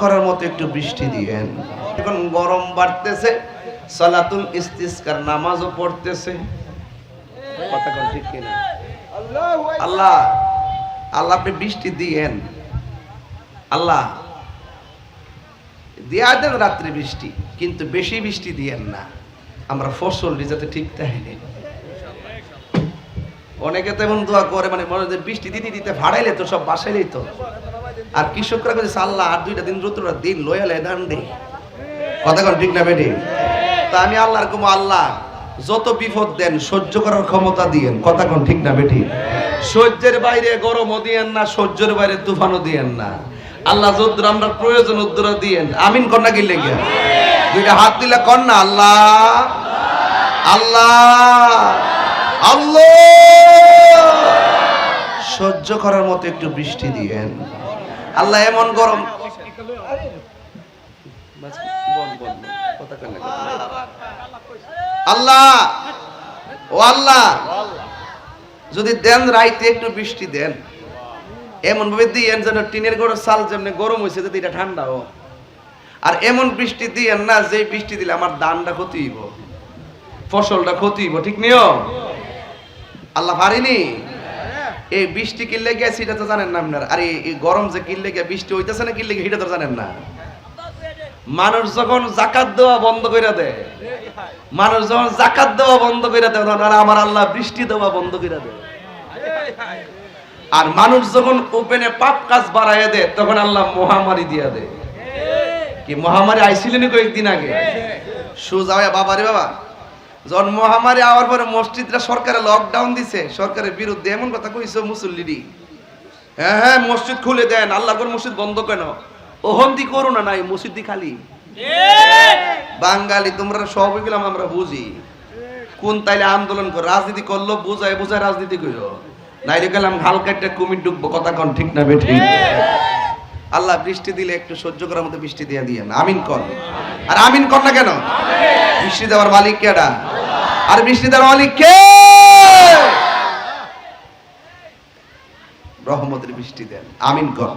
করার মতো একটু বৃষ্টি দিয়েন। এখন গরম বাড়তেছে, সালাতুল ইস্তিসকার নামাজও পড়তেছে, কথা কোন ঠিক কিনা? আল্লাহ আল্লাহ আপনি বৃষ্টি দিয়েন, আল্লাহ দিয়া দেন রাত্রে বৃষ্টি, কিন্তু বেশি বৃষ্টি দিয়েন না, আমরা ফসল যাতে ঠিক থাকে। অনেকে তেমন দোয়া করে, মানে মনে হয় বৃষ্টি দিতে দিতে ভাড়াইলে তো সব বাসাইলেই তো। আর কৃষকরা বলছে আল্লাহ আর 2টা দিন রুদ্ররা দিন লয়ালে ধান দে, কথা কোন ঠিক না বেটি? তা আমি আল্লাহর কম, আল্লাহ যত বিপদ দেন সহ্য করার ক্ষমতা দিয়েন, কথা কোন ঠিক না বেটি? সহ্যের বাইরে গরমও দিয়েন না, সহ্যের বাইরে তুফানও দিয়েন না। আল্লাহ যদ্দুর আমরা প্রয়োজন উদ্দুর দিয়েন। আমিন কন্যা কি লেগে 2টা হাত দিলে কন্যা আল্লাহ আল্লাহ আল্লাহ। সহ্য করার মতো একটু বৃষ্টি দিয়েন আল্লাহ। এমন গরম, আল্লাহ ও আল্লাহ যদি দেন রাইতে একটু বৃষ্টি দেন, এমন ভাবে দিয়েন যেন টিনের ঘরের চাল যেমনি গরম হয়েছে যদি এটা ঠান্ডা হোক। আর এমন বৃষ্টি দিয়েন না যে বৃষ্টি দিলে আমার ধানটা ক্ষতি হইব, ফসলটা ক্ষতি হইব, ঠিক নিও আল্লাহ পারিনি। এই বৃষ্টি কিনলে গিয়ে সেটা তো জানেন না আপনার। আর এই গরম যে কিনলে গিয়ে বৃষ্টি হইতেছে না কিনলে গিয়ে সেটা তো জানেন না। মানুষ যখন জাকাত দেওয়া বন্ধ করে দেয়, মানুষ যখন জাকাত দেওয়া বন্ধ করে দেয়, আমার আল্লাহ বৃষ্টি দেওয়া বন্ধ করে দেয়। আর মানুষ যখন ওপেনে পাপ কাজ বাড়ায় দেয়, তখন আল্লাহ মহামারী দিয়া দেয়। কি মহামারী আইছিলেন কয়েকদিন আগে? সুজা বাবারে বাবা, যখন মহামারী আওয়ার পরে মসজিদরা সরকারে লকডাউন দিছে, সরকারের বিরুদ্ধে এমন কথা কইছে মুসল্লিরি, হ্যাঁ হ্যাঁ মসজিদ খুলে দেন, আল্লাহ করে মসজিদ বন্ধ কেন? ওহন্দি করো না, নাই মসজিদ খালি। বাঙালি তোমরা সবই গেলাম আমরা বুঝি, কোন তাইলে আন্দোলন কর, রাজনীতি করলো বুঝায় বুঝায় রাজনীতি করো, নাইলে গেলাম হালকা একটা কুমির ডুববো, কথা কন ঠিক না বেঠি? আল্লাহ বৃষ্টি দিলে একটু সহ্য করার মতো বৃষ্টি দিয়ে দিয়েন, আমিন কর। আর আমিন কর না কেন? বৃষ্টি দেওয়ার মালিক কেডা? আর বৃষ্টি দেওয়ার মালিক কে? রহমতের বৃষ্টি দেন, আমিন কর।